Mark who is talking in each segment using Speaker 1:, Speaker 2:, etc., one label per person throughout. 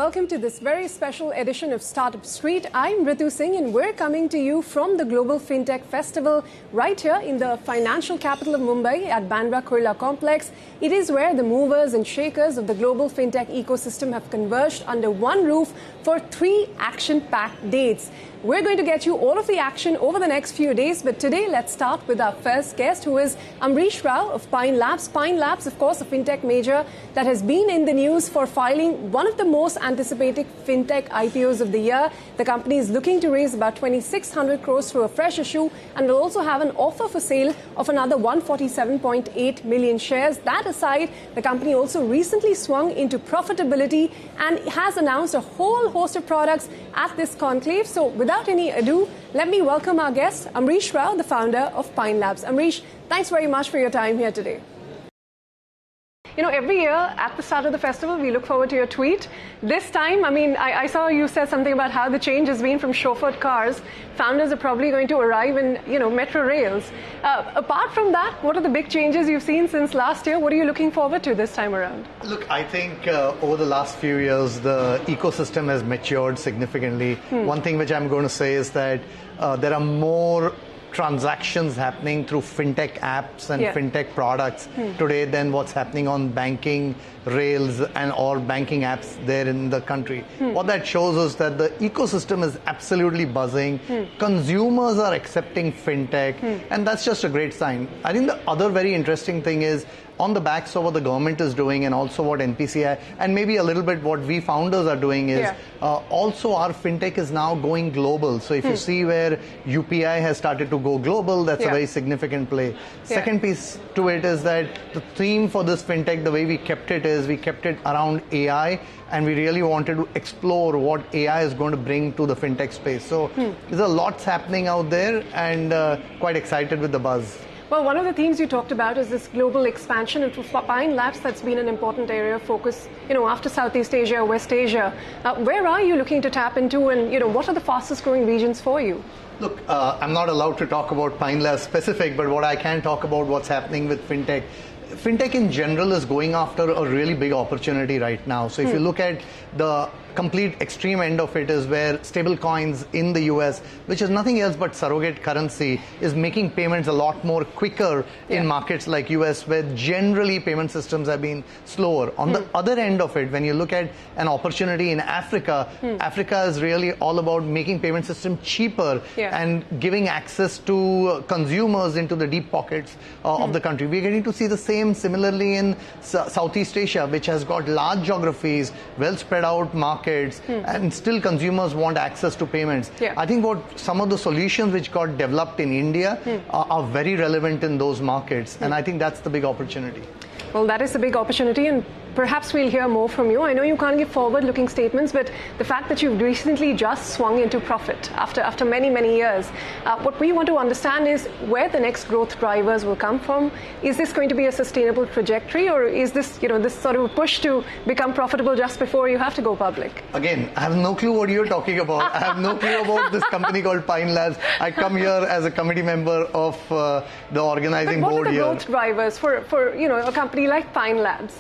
Speaker 1: welcome to this very special edition of Startup Street. I'm Ritu Singh and we're coming to you from the Global Fintech Festival right here in the financial capital of Mumbai at Bandra Kurla Complex. It is where the movers and shakers of the global fintech ecosystem have converged under one roof for 3 action-packed days. We're going to get you all of the action over the next few days, but today let's start with our first guest, who is Amrish Rao of Pine Labs. Pine Labs, of course, a fintech major that has been in the news for filing one of the most anticipated fintech IPOs of the year. The company is looking to raise about 2,600 crores through a fresh issue and will also have an offer for sale of another 147.8 million shares. That aside, the company also recently swung into profitability and has announced a whole host of products at this conclave. So without any ado, let me welcome our guest, Amrish Rao, the founder of Pine Labs. Amrish, thanks very much for your time here today. You know, every year at the start of the festival, we look forward to your tweet. This time, I saw you said something about how the change has been from chauffeured cars. Founders are probably going to arrive in, metro rails. Apart from that, what are the big changes you've seen since last year? What are you looking forward to this time around?
Speaker 2: Look, I think over the last few years, the ecosystem has matured significantly. One thing which I'm going to say is that there are more transactions happening through fintech apps and fintech products today than what's happening on banking rails and all banking apps there in the country. What that shows us that the ecosystem is absolutely buzzing. Consumers are accepting fintech, and that's just a great sign. I think the other very interesting thing is on the backs of what the government is doing and also what NPCI and maybe a little bit what we founders are doing is also our fintech is now going global. So if you see where UPI has started to go global, that's a very significant play. Second piece to it is that the theme for this fintech, the way we kept it is we kept it around AI, and we really wanted to explore what AI is going to bring to the fintech space. So there's a lot happening out there, and quite excited with the buzz.
Speaker 1: Well, one of the themes you talked about is this global expansion, and for Pine Labs, that's been an important area of focus, after Southeast Asia, West Asia. Where are you looking to tap into, and, what are the fastest growing regions for you?
Speaker 2: Look, I'm not allowed to talk about Pine Labs specific, but what I can talk about what's happening with fintech. Fintech in general is going after a really big opportunity right now. So if you look at the complete extreme end of it is where stable coins in the US, which is nothing else but surrogate currency, is making payments a lot more quicker in markets like US, where generally payment systems have been slower. On the other end of it, when you look at an opportunity in Africa, Africa is really all about making payment system cheaper and giving access to consumers into the deep pockets of the country. We're getting to see the same similarly in Southeast Asia, which has got large geographies, well spread out markets, and still consumers want access to payments. I think what some of the solutions which got developed in India are very relevant in those markets, and I think that's the big opportunity.
Speaker 1: Well, that is a big opportunity, and perhaps we'll hear more from you. I know you can't give forward-looking statements, but the fact that you've recently just swung into profit after many, many years, what we want to understand is where the next growth drivers will come from. Is this going to be a sustainable trajectory, or is this, this sort of a push to become profitable just before you have to go public?
Speaker 2: Again, I have no clue what you're talking about. I have no clue about this company called Pine Labs. I come here as a committee member of the organizing board here.
Speaker 1: What are the growth drivers for a company like Pine Labs?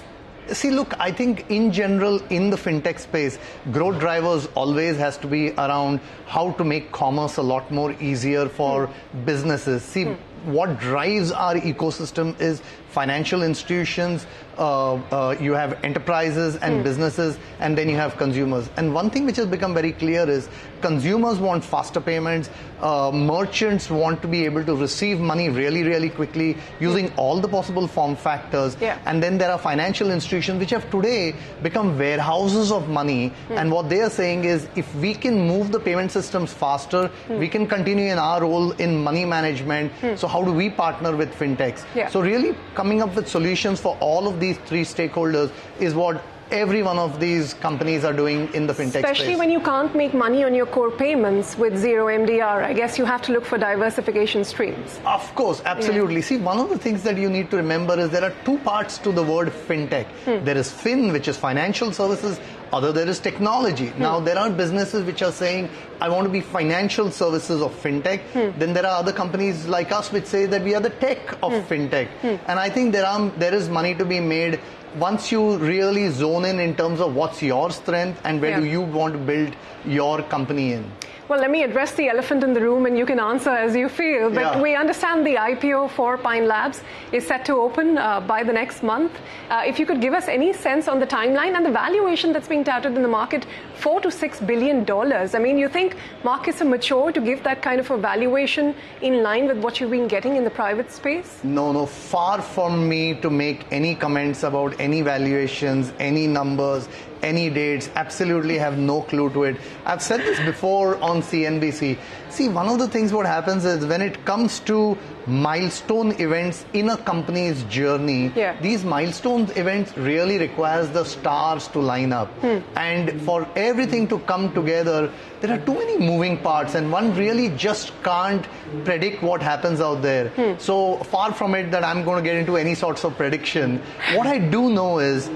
Speaker 2: See, look, I think in general in the fintech space, growth drivers always has to be around how to make commerce a lot more easier for businesses. See, what drives our ecosystem is financial institutions, you have enterprises and businesses, and then you have consumers. And one thing which has become very clear is consumers want faster payments, merchants want to be able to receive money really, really quickly using all the possible form factors. And then there are financial institutions which have today become warehouses of money. And what they are saying is if we can move the payment systems faster, we can continue in our role in money management. So how do we partner with fintechs? So really coming up with solutions for all of these 3 stakeholders is what every one of these companies are doing in the fintech space.
Speaker 1: Especially when you can't make money on your core payments with zero MDR. I guess you have to look for diversification streams.
Speaker 2: Of course, absolutely. See, one of the things that you need to remember is there are 2 parts to the word fintech. There is fin, which is financial services. Other, there is technology. Now, there are businesses which are saying, I want to be financial services of fintech. Then there are other companies like us which say that we are the tech of fintech. And I think there is money to be made once you really zone in terms of what's your strength and where do you want to build your company in.
Speaker 1: Well, let me address the elephant in the room and you can answer as you feel. But we understand the IPO for Pine Labs is set to open by the next month. If you could give us any sense on the timeline and the valuation that's being touted in the market, $4 to $6 billion. I mean, you think markets are mature to give that kind of a valuation in line with what you've been getting in the private space?
Speaker 2: No, far from me to make any comments about any valuations, any numbers, any dates. Absolutely have no clue to it. I've said this before on CNBC. See, one of the things what happens is when it comes to milestone events in a company's journey, these milestone events really requires the stars to line up. And for everything to come together, there are too many moving parts and one really just can't predict what happens out there. So far from it that I'm going to get into any sorts of prediction. What I do know is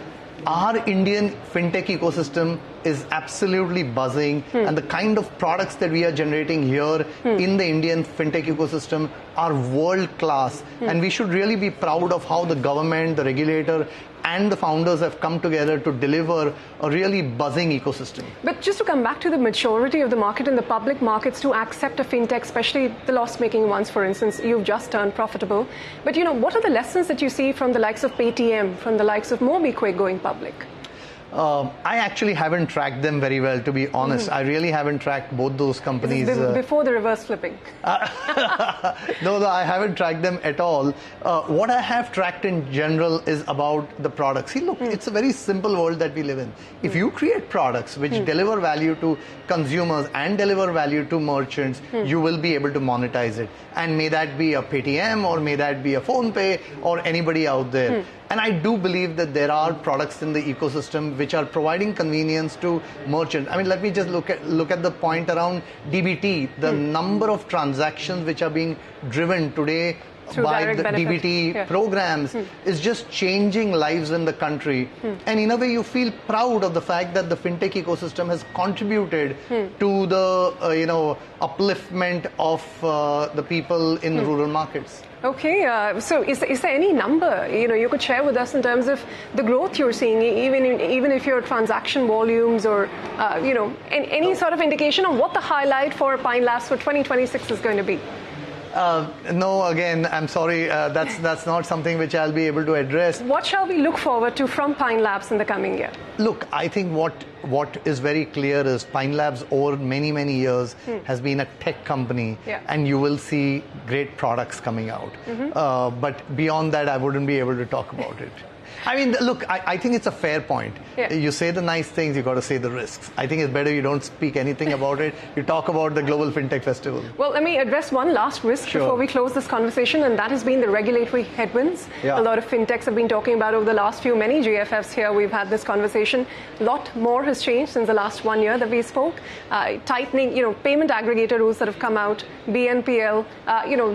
Speaker 2: our Indian fintech ecosystem is absolutely buzzing, and the kind of products that we are generating here in the Indian fintech ecosystem are world class. And we should really be proud of how the government, the regulator, and the founders have come together to deliver a really buzzing ecosystem.
Speaker 1: But just to come back to the maturity of the market and the public markets to accept a fintech, especially the loss-making ones, for instance, you've just turned profitable. But what are the lessons that you see from the likes of Paytm, from the likes of MobiKwik going public?
Speaker 2: I actually haven't tracked them very well, to be honest. I really haven't tracked both those companies.
Speaker 1: Before the reverse flipping?
Speaker 2: No, I haven't tracked them at all. What I have tracked in general is about the products. See, look, it's a very simple world that we live in. If you create products which deliver value to consumers and deliver value to merchants, you will be able to monetize it. And may that be a Paytm or may that be a PhonePe or anybody out there. And I do believe that there are products in the ecosystem which are providing convenience to merchants. I mean, let me just look at the point around DBT, the number of transactions which are being driven today by the DBT programs is just changing lives in the country. And in a way, you feel proud of the fact that the fintech ecosystem has contributed to the upliftment of the people in rural markets.
Speaker 1: Okay, so is there any number you could share with us in terms of the growth you're seeing, even if your transaction volumes or any sort of indication on what the highlight for Pine Labs for 2026 is going to be?
Speaker 2: No, again, I'm sorry, that's not something which I'll be able to address.
Speaker 1: What shall we look forward to from Pine Labs in the coming year? Look,
Speaker 2: I think what is very clear is Pine Labs over many years has been a tech company, and you will see great products coming out. But beyond that, I wouldn't be able to talk about it. I mean, look, I think it's a fair point. You say the nice things, you got to say the risks. I think it's better you don't speak anything about it. You talk about the Global Fintech Festival. Well, let me address one last risk before we close this conversation, and that has been the regulatory headwinds. A lot of fintechs have been talking about over the last few, many GFFs here. We've had this conversation. A lot more has changed since the last 1 year that we spoke. Tightening, payment aggregator rules that have come out, BNPL,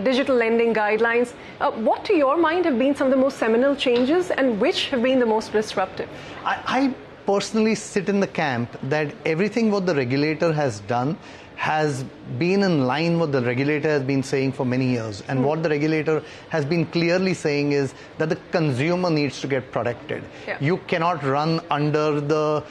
Speaker 2: digital lending guidelines. What, to your mind, have been some of the most seminal changes, and which have been the most disruptive? I personally sit in the camp that everything what the regulator has done has been in line with what the regulator has been saying for many years. And what the regulator has been clearly saying is that the consumer needs to get protected. You cannot run under the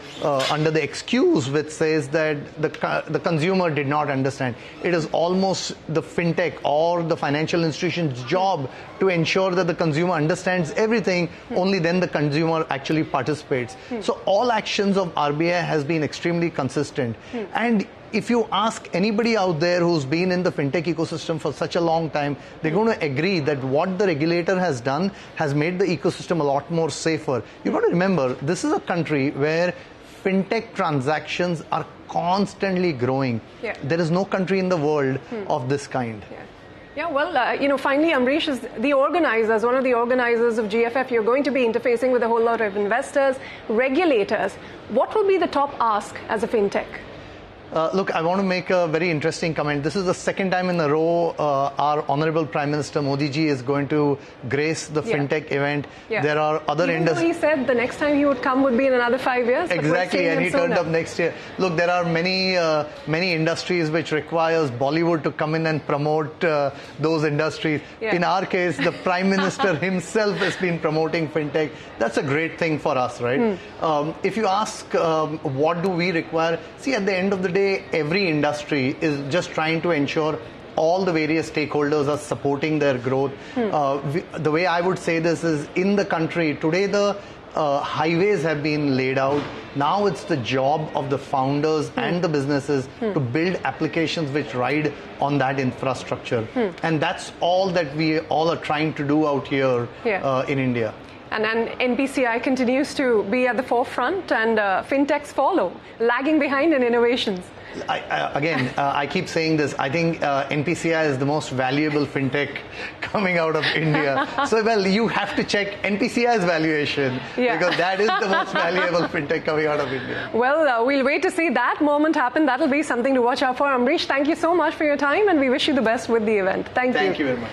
Speaker 2: excuse which says that the consumer did not understand. It is almost the fintech or the financial institution's job to ensure that the consumer understands everything. Only then the consumer actually participates. So all actions of RBI has been extremely consistent. And if you ask anybody out there who's been in the fintech ecosystem for such a long time, they're going to agree that what the regulator has done has made the ecosystem a lot more safer. You've got to remember, this is a country where fintech transactions are constantly growing. There is no country in the world of this kind. Yeah, well, finally, Amrish is the organizers, one of the organizers of GFF. You're going to be interfacing with a whole lot of investors, regulators. What will be the top ask as a fintech? Look, I want to make a very interesting comment. This is the second time in a row our Honorable Prime Minister Modi ji is going to grace the Fintech event. There are other industries.
Speaker 1: He said the next time he would come would be in another 5 years.
Speaker 2: Exactly, and he turned up next year. Look, there are many industries which requires Bollywood to come in and promote those industries. In our case, the Prime Minister himself has been promoting Fintech. That's a great thing for us, right? If you ask what do we require, see, at the end of the day, every industry is just trying to ensure all the various stakeholders are supporting their growth. The way I would say this is, in the country today, the highways have been laid out. Now it's the job of the founders and the businesses to build applications which ride on that infrastructure. And that's all that we all are trying to do out here in India.
Speaker 1: And then NPCI continues to be at the forefront, and fintechs follow, lagging behind in innovations.
Speaker 2: I keep saying this. I think NPCI is the most valuable fintech coming out of India. So, well, you have to check NPCI's valuation because that is the most valuable fintech coming out of India.
Speaker 1: Well, we'll wait to see that moment happen. That'll be something to watch out for. Amrish, thank you so much for your time, and we wish you the best with the event. Thank you.
Speaker 2: Thank you very much.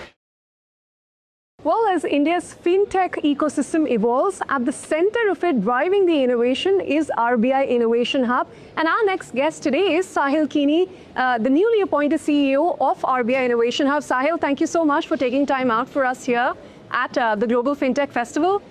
Speaker 1: Well, as India's fintech ecosystem evolves, at the center of it, driving the innovation, is RBI Innovation Hub. And our next guest today is Sahil Kini, the newly appointed CEO of RBI Innovation Hub. Sahil, thank you so much for taking time out for us here at the Global Fintech Festival.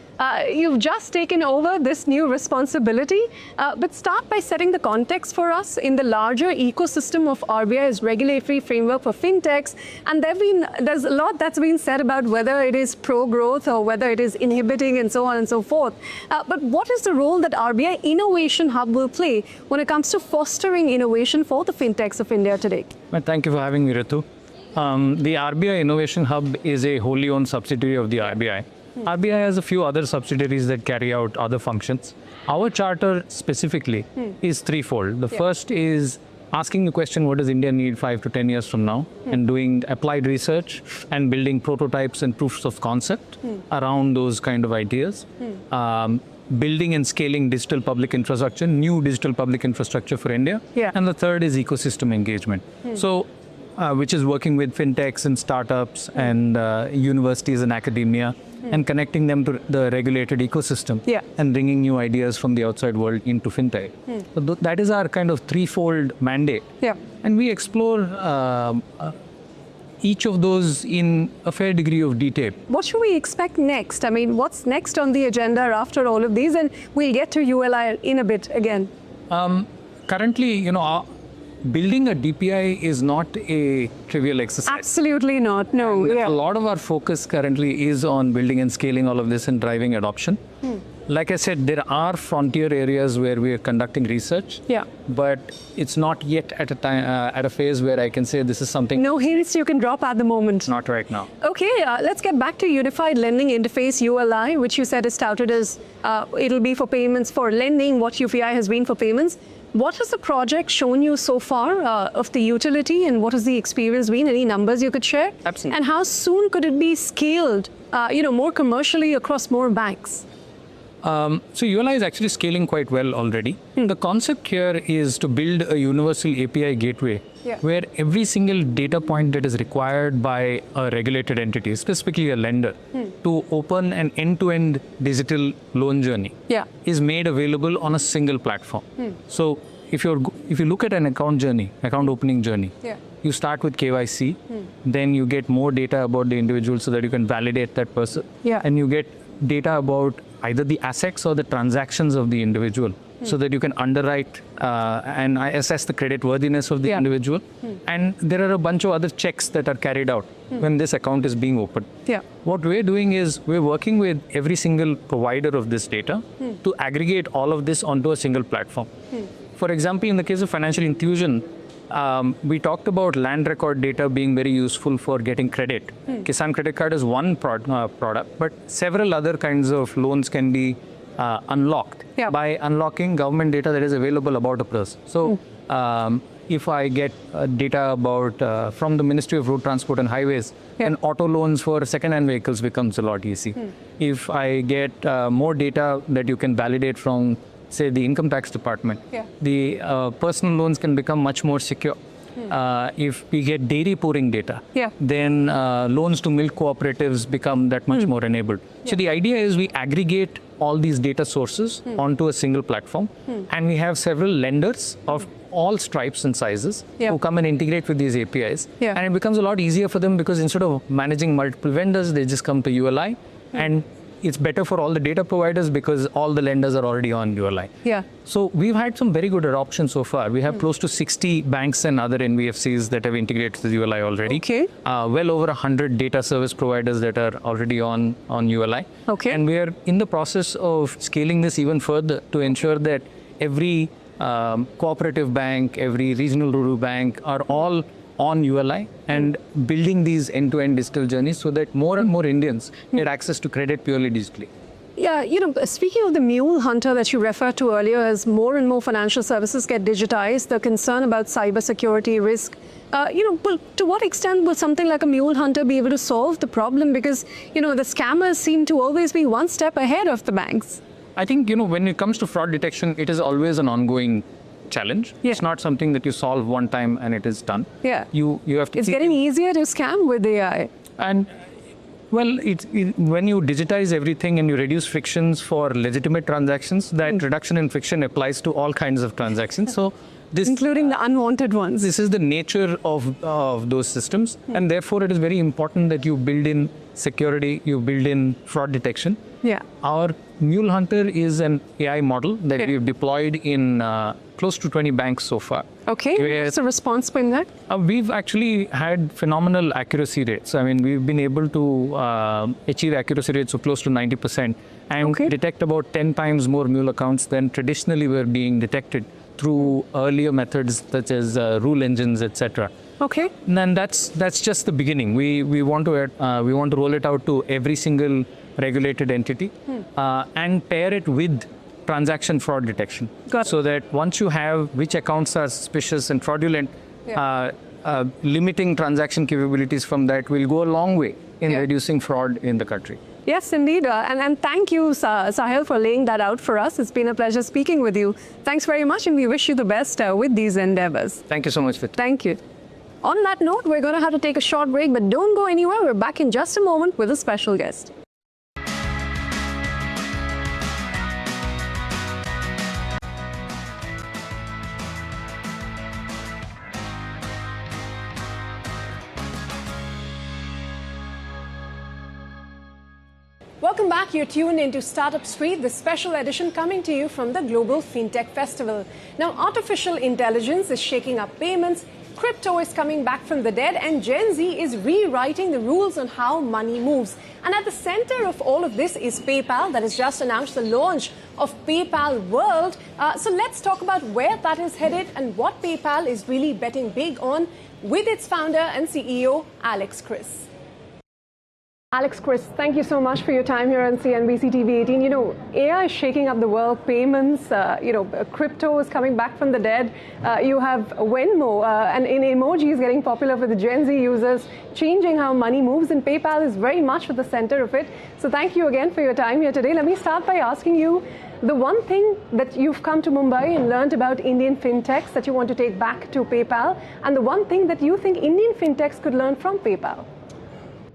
Speaker 1: You've just taken over this new responsibility, but start by setting the context for us in the larger ecosystem of RBI's regulatory framework for fintechs. And there's a lot that's been said about whether it is pro-growth or whether it is inhibiting and so on and so forth. But what is the role that RBI Innovation Hub will play when it comes to fostering innovation for the fintechs of India today?
Speaker 3: Well, thank you for having me, Ritu. The RBI Innovation Hub is a wholly owned subsidiary of the RBI. RBI has a few other subsidiaries that carry out other functions. Our charter specifically is threefold. The first is asking the question, what does India need 5 to 10 years from now? And doing applied research and building prototypes and proofs of concept around those kind of ideas. Building and scaling digital public infrastructure, new digital public infrastructure for India. And the third is ecosystem engagement. So, which is working with fintechs and startups and universities and academia and connecting them to the regulated ecosystem and bringing new ideas from the outside world into fintech. So that is our kind of threefold mandate. And we explore each of those in a fair degree of detail.
Speaker 1: What should we expect next? I mean, what's next on the agenda after all of these? And we'll get to ULI in a bit again.
Speaker 3: Currently, building a DPI is not a trivial exercise.
Speaker 1: Absolutely not, no.
Speaker 3: A lot of our focus currently is on building and scaling all of this and driving adoption. Like I said, there are frontier areas where we are conducting research, but it's not yet at a phase where I can say this is something.
Speaker 1: No hints you can drop at the moment.
Speaker 3: Not right now.
Speaker 1: Okay, let's get back to Unified Lending Interface, ULI, which you said is touted as it'll be for payments for lending, what UPI has been for payments. What has the project shown you so far of the utility, and what has the experience been? Any numbers you could share?
Speaker 3: Absolutely.
Speaker 1: And how soon could it be scaled, more commercially across more banks?
Speaker 3: So ULI is actually scaling quite well already. The concept here is to build a universal API gateway where every single data point that is required by a regulated entity, specifically a lender, to open an end-to-end digital loan journey is made available on a single platform. So if you look at an account opening journey, you start with KYC, then you get more data about the individual so that you can validate that person, and you get data about either the assets or the transactions of the individual so that you can underwrite and assess the credit worthiness of the individual. And there are a bunch of other checks that are carried out when this account is being opened. What we're doing is we're working with every single provider of this data to aggregate all of this onto a single platform. For example, in the case of financial inclusion, we talked about land record data being very useful for getting credit. Kisan Credit Card is one product, but several other kinds of loans can be unlocked by unlocking government data that is available about a person. So if I get data about from the Ministry of Road Transport and Highways, then auto loans for second-hand vehicles becomes a lot easy. If I get more data that you can validate from say, the income tax department. The personal loans can become much more secure. If we get dairy pouring data, then loans to milk cooperatives become that much more enabled. So the idea is we aggregate all these data sources onto a single platform, and we have several lenders of all stripes and sizes who come and integrate with these APIs. And it becomes a lot easier for them because instead of managing multiple vendors, they just come to ULI, and it's better for all the data providers because all the lenders are already on ULI. So we've had some very good adoption so far. We have close to 60 banks and other NBFCs that have integrated with ULI already. Well over 100 data service providers that are already on ULI. And we are in the process of scaling this even further to ensure that every cooperative bank, every regional rural bank are all on ULI and building these end-to-end digital journeys so that more and more Indians get access to credit purely digitally.
Speaker 1: Speaking of the mule hunter that you referred to earlier, as more and more financial services get digitized, the concern about cybersecurity risk, to what extent will something like a mule hunter be able to solve the problem? Because, the scammers seem to always be one step ahead of the banks.
Speaker 3: I think, when it comes to fraud detection, it is always an ongoing challenge. It's not something that you solve one time and it is done. You have to.
Speaker 1: It's getting easier to scam with AI.
Speaker 3: And well, when you digitize everything and you reduce frictions for legitimate transactions, that reduction in friction applies to all kinds of transactions. So this,
Speaker 1: including the unwanted ones.
Speaker 3: This is the nature of those systems, and therefore it is very important that you build in security, you build in fraud detection. Our Mule Hunter is an AI model that we've deployed in close to 20 banks so far.
Speaker 1: What's the response been there?
Speaker 3: We've actually had phenomenal accuracy rates. I mean, we've been able to achieve accuracy rates of close to 90% and detect about 10 times more mule accounts than traditionally were being detected through earlier methods such as rule engines, etc. And then that's just the beginning. We want to roll it out to every single regulated entity and pair it with transaction fraud detection, so that once you have which accounts are suspicious and fraudulent, limiting transaction capabilities from that will go a long way in reducing fraud in the country.
Speaker 1: Yes, indeed. And thank you, Sahil, for laying that out for us. It's been a pleasure speaking with you. Thanks very much, and we wish you the best with these endeavors.
Speaker 3: Thank you so much, Fit.
Speaker 1: Thank you. On that note, we're going to have to take a short break, but don't go anywhere. We're back in just a moment with a special guest. Welcome back. You're tuned into Startup Street, the special edition coming to you from the Global Fintech Festival. Now, artificial intelligence is shaking up payments, crypto is coming back from the dead, and Gen Z is rewriting the rules on how money moves. And at the center of all of this is PayPal, that has just announced the launch of PayPal World. So let's talk about where that is headed and what PayPal is really betting big on with its founder and CEO, Alex Chriss. Alex Chriss, thank you so much for your time here on CNBC-TV18. AI is shaking up the world, payments, crypto is coming back from the dead. You have Venmo and in emojis getting popular for the Gen Z users, changing how money moves, and PayPal is very much at the center of it. So thank you again for your time here today. Let me start by asking you, the one thing that you've come to Mumbai and learned about Indian fintechs that you want to take back to PayPal, and the one thing that you think Indian fintechs could learn from PayPal.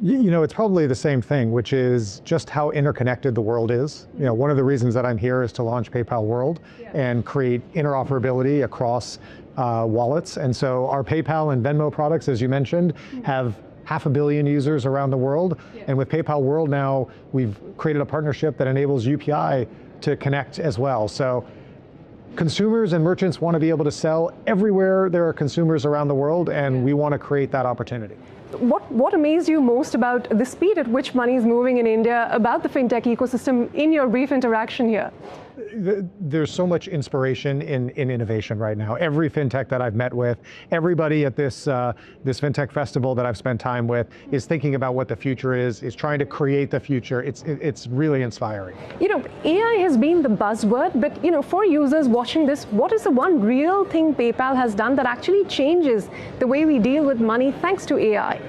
Speaker 4: It's probably the same thing, which is just how interconnected the world is. One of the reasons that I'm here is to launch PayPal World and create interoperability across wallets. And so our PayPal and Venmo products, as you mentioned, have 500 million users around the world. And with PayPal World now, we've created a partnership that enables UPI to connect as well. So consumers and merchants want to be able to sell everywhere there are consumers around the world, and we want to create that opportunity.
Speaker 1: What amazed you most about the speed at which money is moving in India, about the fintech ecosystem in your brief interaction here?
Speaker 4: There's so much inspiration in innovation right now. Every fintech that I've met with, everybody at this fintech festival that I've spent time with is thinking about what the future is trying to create the future. It's really inspiring.
Speaker 1: AI has been the buzzword, but for users watching this, what is the one real thing PayPal has done that actually changes the way we deal with money thanks to AI?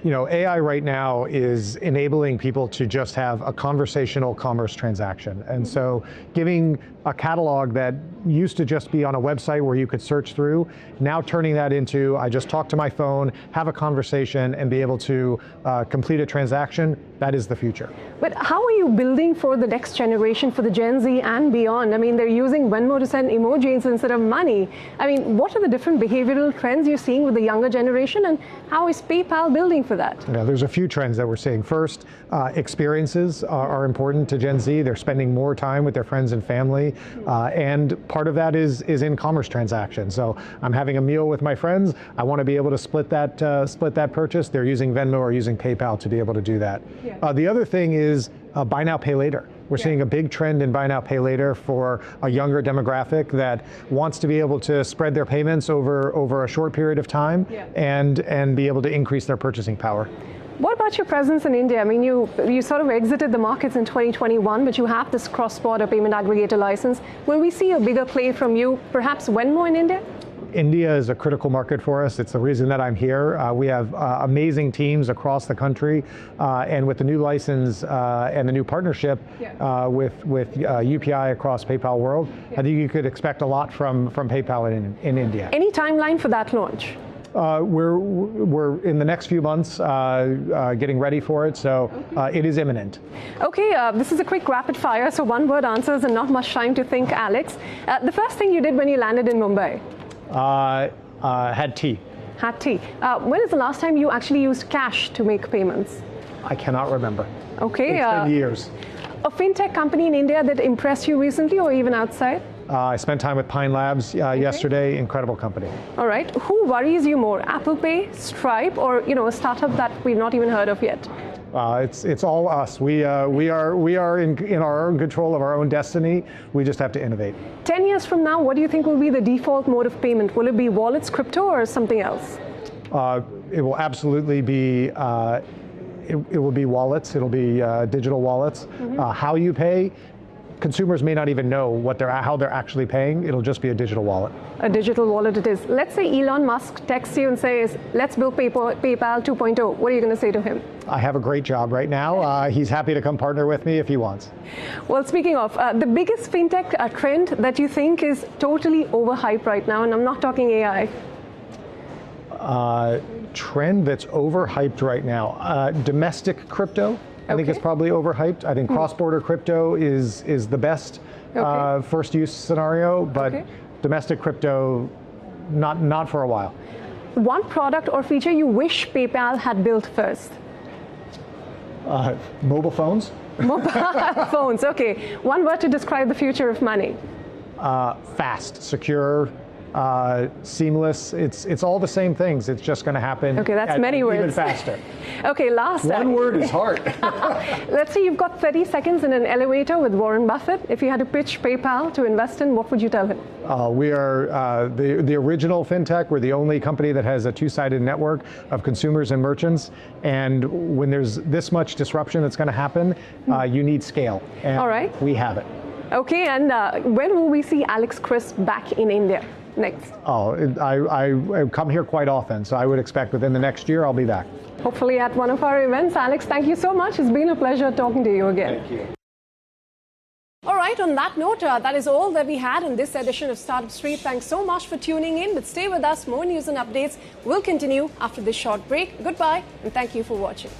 Speaker 4: AI right now is enabling people to just have a conversational commerce transaction. And so giving a catalog that used to just be on a website where you could search through, now turning that into, I just talk to my phone, have a conversation, and be able to complete a transaction. That is the future.
Speaker 1: But how are you building for the next generation, for the Gen Z and beyond? I mean, they're using Venmo to send emojis instead of money. I mean, what are the different behavioral trends you're seeing with the younger generation, and how is PayPal building for that?
Speaker 4: Yeah, there's a few trends that we're seeing. First, experiences are important to Gen Z. They're spending more time with their friends and family, and part of that is in commerce transactions. So I'm having a meal with my friends. I want to be able to split that purchase. They're using Venmo or using PayPal to be able to do that. Yeah. The other thing is buy now, pay later. We're seeing a big trend in buy now, pay later for a younger demographic that wants to be able to spread their payments over a short period of time, and be able to increase their purchasing power.
Speaker 1: What about your presence in India? I mean, you sort of exited the markets in 2021, but you have this cross-border payment aggregator license. Will we see a bigger play from you, perhaps Venmo in India?
Speaker 4: India is a critical market for us. It's the reason that I'm here. We have amazing teams across the country, and with the new license and the new partnership with UPI across PayPal World, I think you could expect a lot from PayPal in India.
Speaker 1: Any timeline for that launch?
Speaker 4: We're in the next few months getting ready for it, so it is imminent.
Speaker 1: Okay, this is a quick rapid fire, so one word answers and not much time to think, Alex. The first thing you did when you landed in Mumbai?
Speaker 4: Had tea.
Speaker 1: Had tea. When is the last time you actually used cash to make payments?
Speaker 4: I cannot remember.
Speaker 1: Okay.
Speaker 4: It's been years.
Speaker 1: A fintech company in India that impressed you recently or even outside?
Speaker 4: I spent time with Pine Labs yesterday. Incredible company. All
Speaker 1: right. Who worries you more, Apple Pay, Stripe, or a startup that we've not even heard of yet?
Speaker 4: It's all us. We are in our own control of our own destiny. We just have to innovate.
Speaker 1: 10 years from now, what do you think will be the default mode of payment? Will it be wallets, crypto, or something else?
Speaker 4: It will absolutely be. It will be wallets. It'll be digital wallets. How you pay, consumers may not even know how they're actually paying. It'll just be a digital wallet. A digital wallet it is.
Speaker 1: Let's say Elon Musk texts you and says, let's build PayPal 2.0. What are you going to say to him?
Speaker 4: I have a great job right now. He's happy to come partner with me if he wants.
Speaker 1: Well, speaking of, the biggest fintech trend that you think is totally overhyped right now, and I'm not talking AI.
Speaker 4: Trend that's overhyped right now. Domestic crypto. I think it's probably overhyped. I think cross-border crypto is the best first use scenario, but domestic crypto, not for a while.
Speaker 1: One product or feature you wish PayPal had built first?
Speaker 4: Mobile phones.
Speaker 1: Mobile phones, okay. One word to describe the future of money.
Speaker 4: Fast, secure, seamless. It's all the same things. It's just going to happen.
Speaker 1: Okay, that's many words.
Speaker 4: Even faster.
Speaker 1: Okay, last.
Speaker 4: One word is hard.
Speaker 1: Let's say you've got 30 seconds in an elevator with Warren Buffett. If you had to pitch PayPal to invest in, what would you tell him?
Speaker 4: We are the original fintech. We're the only company that has a two-sided network of consumers and merchants. And when there's this much disruption that's going to happen, you need scale. And
Speaker 1: all right.
Speaker 4: We have it.
Speaker 1: Okay, and when will we see Alex Crisp back in India? Next?
Speaker 4: I come here quite often, so I would expect within the next year I'll be back.
Speaker 1: Hopefully at one of our events. Alex, thank you so much. It's been a pleasure talking to you again.
Speaker 4: Thank you.
Speaker 1: All right, on that note, that is all that we had in this edition of Startup Street. Thanks so much for tuning in, but stay with us. More news and updates will continue after this short break. Goodbye, and thank you for watching.